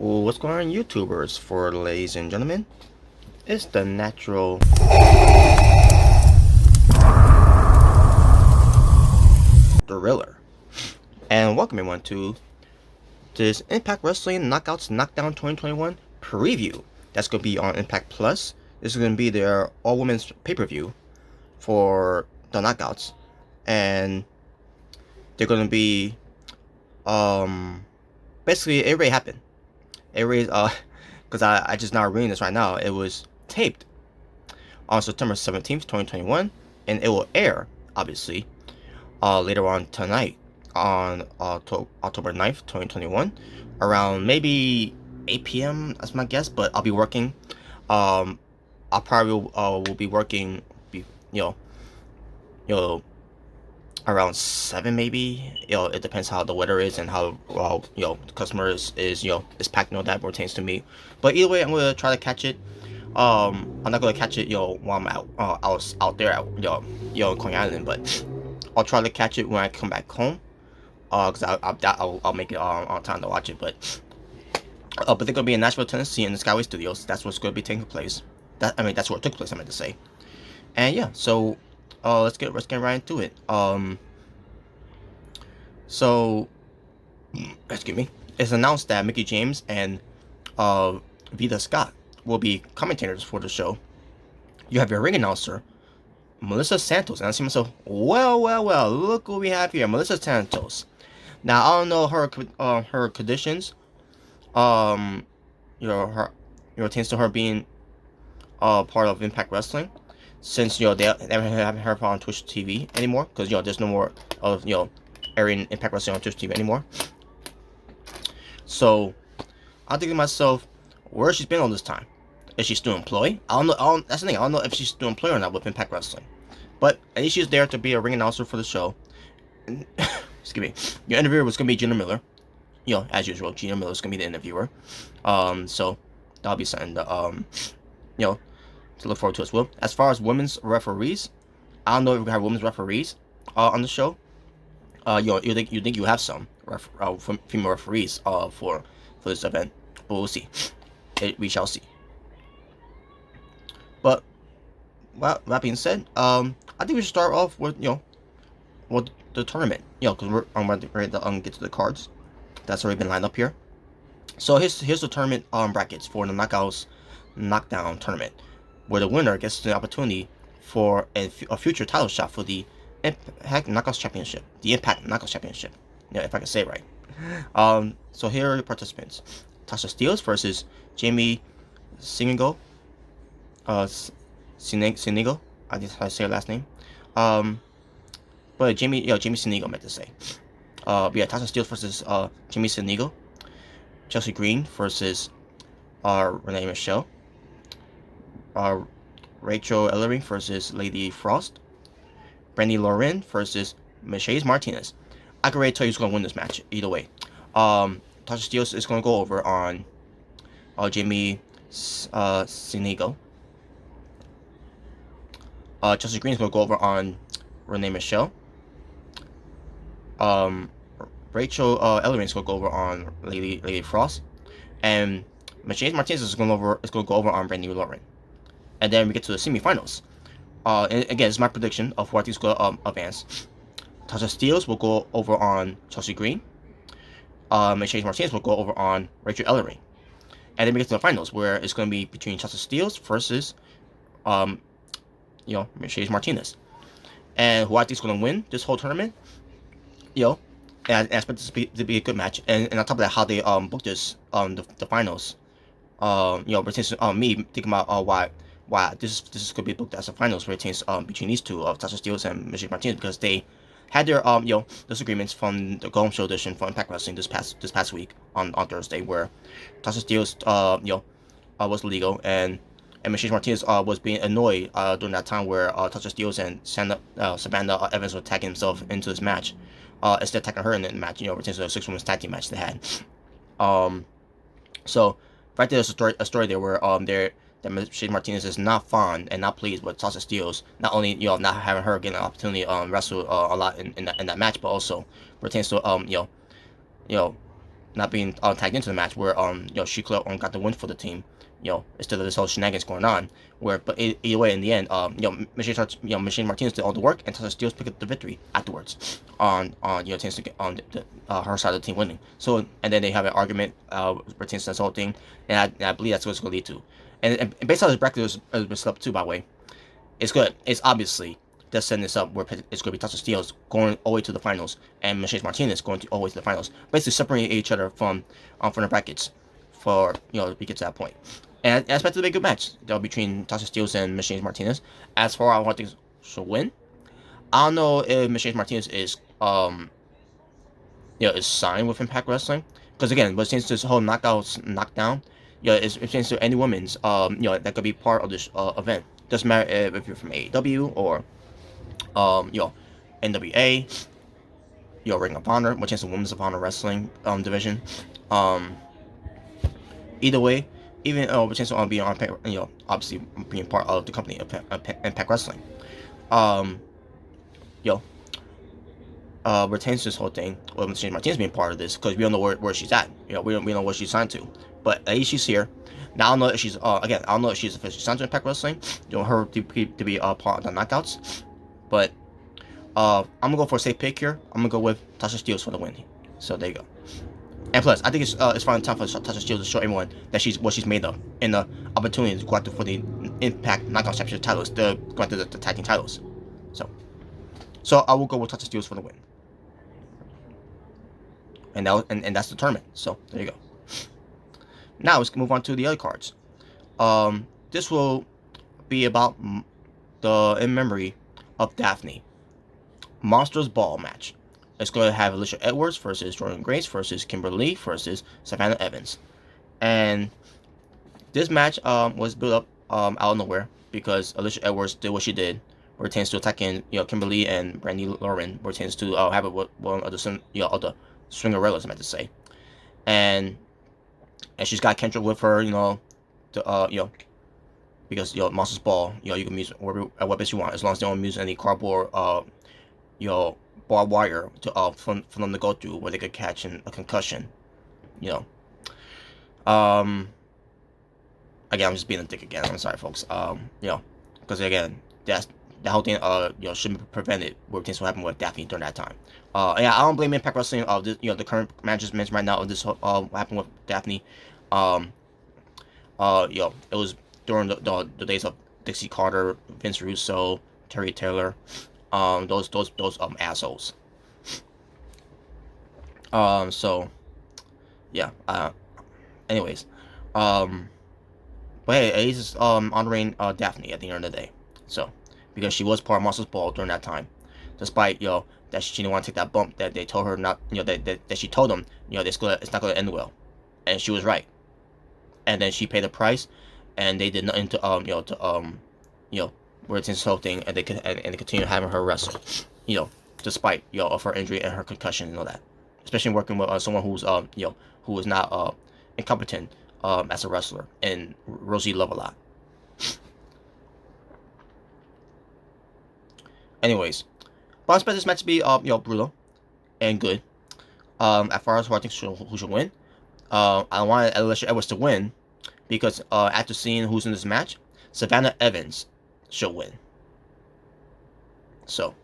Well, what's going on, YouTubers? For ladies and gentlemen, it's the natural thriller, and welcome everyone to this Impact Wrestling Knockouts Knockdown 2021 preview. That's going to be on Impact Plus. This is going to be their all-women's pay-per-view for the Knockouts, and they're going to be basically it already happened. It already because I just now reading this right now. It was taped on September 17th, 2021, and it will air, obviously, later on tonight on October 9th, 2021, around maybe 8 p.m. That's my guess, but I'll be working. I probably will be working, you know, around 7 maybe. It depends how the weather is and how the customer is packed. That pertains to me. But either way, I'm gonna try to catch it. I'm not gonna catch it while I'm out there at in Coney Island, but I'll try to catch it when I come back home. Cause I'll make it on time to watch it. But they're gonna be in Nashville, Tennessee, in the Skyway Studios. That's what's gonna be taking place. That's where it took place. I meant to say. And yeah, so let's get right into it. So excuse me. It's announced that Mickie James and Vita Scott will be commentators for the show. You have your ring announcer, Melissa Santos, and I see myself, well, look what we have here, Melissa Santos. Now I don't know her conditions. Her pertains to her being part of Impact Wrestling, since they haven't heard her on Twitch TV anymore, because there's no more of airing Impact Wrestling on Twitch TV anymore. So I'm thinking to myself, where she's been all this time. Is she still employed? I don't know. That's the thing. I don't know if she's still employed or not with Impact Wrestling. But at least she's there to be a ring announcer for the show. Excuse me. Your interviewer was gonna be Gina Miller. As usual, Gina Miller is gonna be the interviewer. So that'll be something to to look forward to as well. As far as women's referees, I don't know if we have women's referees on the show. You think you have some female referees for this event, but we'll see. We shall see. But that being said, I think we should start off with with the tournament. Because I'm ready to get to the cards. That's already been lined up here. So here's the tournament brackets for the Knockdown tournament, where the winner gets the opportunity for a future title shot for the Impact Knockouts Championship. The Impact Knockouts Championship. If I can say it right. So here are the participants: Tasha Steelz versus Jamie Sinigo. Sinigo. I just how to say her last name. But Jamie Sinigo meant to say. Tasha Steelz versus Jamie Sinigo. Chelsea Green versus Renee Michelle. Rachel Ellering versus Lady Frost. Brandy Lauren versus Mercedes Martinez. I can already tell you who's going to win this match either way. Tasha Steelz is going to go over on Jamie Sinigo. Chelsea Green is going to go over on Renee Michelle. Rachel Ellering is going to go over on Lady Frost. And Mercedes Martinez is going to go over on Brandy Lauren. And then we get to the semifinals. And again, this is my prediction of what these go advance. Tasha Steelz will go over on Chelsea Green. Mercedes Martinez will go over on Rachel Ellering. And then we get to the finals, where it's going to be between Tasha Steelz versus Mercedes Martinez. And who I think is going to win this whole tournament, and I expect this to be a good match. And on top of that, how they booked this the finals, me thinking about why this could be booked as a finals rotates between these two of Tasha Steelz and Mercedes Martinez, because they had their disagreements from the Go Home Show edition for Impact Wrestling this past week on Thursday, where Tasha Steelz was legal and Mercedes Martinez was being annoyed during that time where Tasha Steelz and Savannah Evans were tagging themselves into this match instead of attacking her in the match. Pertains to the 6-women's tag team match they had. So right there's a story there where that Mercedes Martinez is not fond and not pleased with Tasha Steelz, not only not having her get an opportunity to wrestle a lot in that match, but also pertains to not being tagged into the match, where she could have got the win for the team, instead of this whole shenanigans going on. But either way, in the end, Michelle Martinez did all the work, and Tasha Steelz picked up the victory afterwards tends to get on her side of the team winning. So, and then they have an argument pertains to this whole thing, and I believe that's what it's going to lead to. And based on this bracket has been set up too, by the way, it's good. It's obviously just setting this up where it's going to be Tasha Steelz going all the way to the finals, and Michelle Martinez going all the way to the finals, basically separating each other from the brackets for to get to that point. And I expect it to be a good match between Tasha Steelz and Michelle Martinez. As far as I think she'll win, I don't know if Michelle Martinez is is signed with Impact Wrestling, because again, but since this whole knockdown, it pertains to any women's that could be part of this event. Doesn't matter if you're from AEW or NWA, Ring of Honor, which is the Women's of Honor Wrestling division. Either way, even which is on being on obviously being part of the company Impact Wrestling. Retains this whole thing with Michelle Martinez being part of this, because we don't know where she's at. We don't know what she's signed to, but at least she's here. Now I don't know if she's I don't know if she's officially signed to Impact Wrestling. Her to be part of the Knockouts, but I'm gonna go for a safe pick here. I'm gonna go with Tasha Steelz for the win. So there you go. And plus, I think it's finally time for Tasha Steelz to show everyone that she's what she's made of, and the opportunity to go after for the Impact Knockout Championship titles, go after the tag team titles. So I will go with Tasha Steelz for the win. And that's the tournament. So there you go. Now let's move on to the other cards. This will be about the in memory of Daphne Monsters Ball match. It's going to have Alicia Edwards versus Jordan Grace versus Kimberly versus Savannah Evans, and this match was built up out of nowhere because Alicia Edwards did what she did, where it tends to attack in Kimberly and Brandy Lauren, where it tends to have it with one of the of the Swingerellas, I meant to say, and she's got Kendra with her, because Monsters Ball, you can use whatever weapons you want as long as they don't use any cardboard, barbed wire to for them to go through where they could catch a concussion, Again, I'm just being a dick again. I'm sorry, folks. Because again, that whole thing, shouldn't be prevented. Where things will happen with Daphne during that time. I don't blame Impact Wrestling of this, the current management right now of this what happened with Daphne. It was during the days of Dixie Carter, Vince Russo, Terry Taylor, those assholes. So yeah. Anyways, but hey, he's honoring Daphne at the end of the day. So because she was part of Monsters Ball during that time, despite that she didn't want to take that bump that they told her not, that she told them, it's not gonna end well, and she was right. And then she paid the price, and they did nothing to where it's this whole thing, and they continue having her wrestle, despite of her injury and her concussion and all that. Especially working with someone who's who is not incompetent as a wrestler, and Rosie Love a lot. Anyways, but I expect this match to be brutal and good. As far as who I think who should win, I wanted Alicia Edwards to win because after seeing who's in this match, Savannah Evans should win. So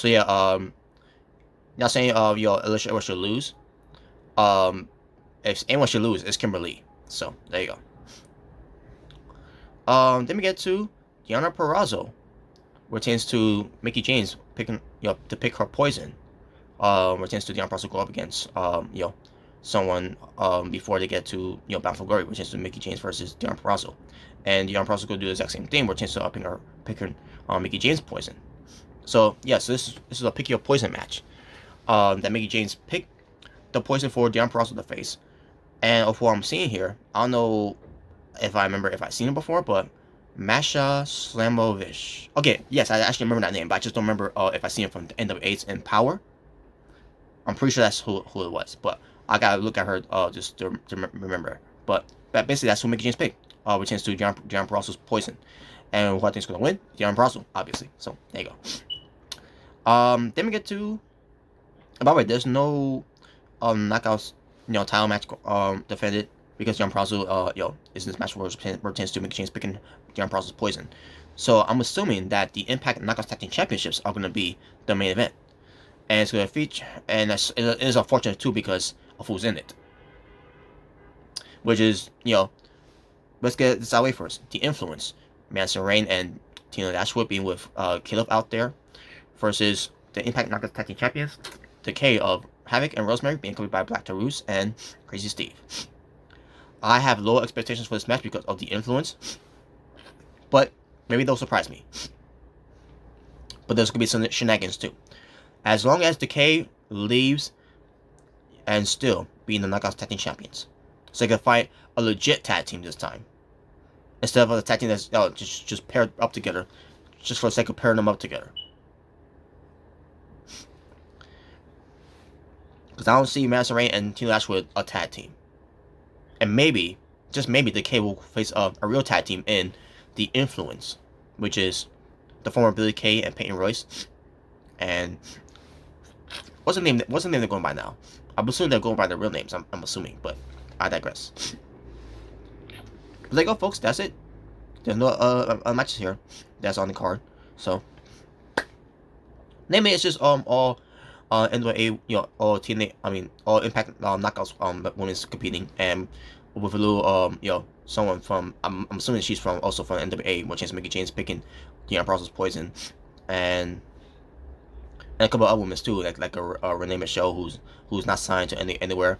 yeah, not saying Alicia Edwards should lose. If anyone should lose, it's Kimberly. So there you go. Then we get to Gianna Perazzo, retains to Mickie James picking to pick her poison. Retains to Gianna Perazzo go up against someone before they get to Bound for Glory, which is to Mickie James versus Gianna Perazzo. And Gianna Perazzo go do the exact same thing, where retains to picking Mickie James poison. So yeah, so this is a pick your poison match. That Mickie James picked the poison for Gianna Perazzo to face. And of what I'm seeing here, I don't know if I remember if I've seen it before, but Masha Slamovich. Okay, yes, I actually remember that name, but I just don't remember if I seen it from the NWA's in Power. I'm pretty sure that's who it was, but I gotta look at her just to remember. But basically, that's who Mickie James picked, which is to Gianna Perazzo's poison. And who I think is gonna win? Gianna Perazzo, obviously. So there you go. Then we get to. By the way, there's no knockouts title match defended because Gianna Perazzo is in this match where pertains to Mickie James picking Gianna Perazzo's poison. So I'm assuming that the Impact Knockouts Tag Team Championships are going to be the main event, and it's going to feature, and it is unfortunate too because of who's in it, which is let's get this out of the way first. The Influence, Madison Rayne and Tina Dashwood being with Caleb out there, versus the Impact Knockouts Tag Team Champions, Decay of Havoc and Rosemary being covered by Black Taurus and Crazy Steve. I have low expectations for this match because of the Influence, but maybe they'll surprise me. But there's going to be some shenanigans too. As long as Decay leaves and still being the Knockouts Tag Team Champions. So they can fight a legit tag team this time. Instead of a tag team that's just paired up together. Just for the sake of pairing them up together. Because I don't see Madison Rayne and Tina Dashwood a tag team. And maybe, just maybe, Decay will face a real tag team in The Influence. Which is the former Billy Kay and Peyton Royce. And what's the name they're going by now? I'm assuming they're going by their real names, I'm assuming, but I digress. But there you go, folks, that's it. There's no matches here that's on the card. So namely it's just all NWA, all TNA, all Impact Knockouts women's competing, and with a little someone from I'm assuming she's also from NWA, which is Mickie James picking Gianna Perazzo's poison, and a couple of other women too, like a Renee Michelle who's not signed to anywhere.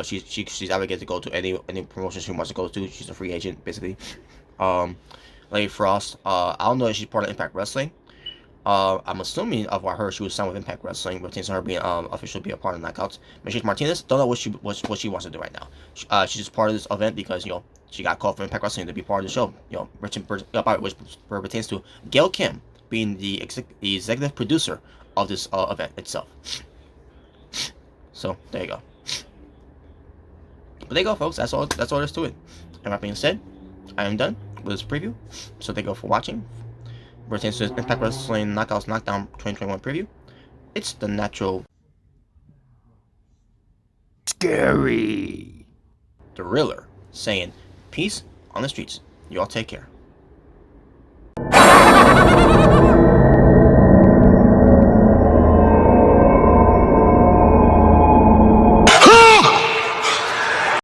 She's obligated to go to any promotion she wants to go to. She's a free agent basically. Lenny Frost. I don't know if she's part of Impact Wrestling. I'm assuming of what I heard she was signed with Impact Wrestling, but since her being officially be a part of Knockouts. Michelle Martinez, don't know what she wants to do right now. She's just part of this event because she got called from Impact Wrestling to be part of the show. Which pertains to Gail Kim being the executive producer of this event itself. So there you go. But there you go, folks. That's all there's to it. And that being said, I am done with this preview. So thank you for watching. Pertains to Impact Wrestling Knockouts Knockdown 2021 preview. It's the natural scary thriller saying peace on the streets. You all take care.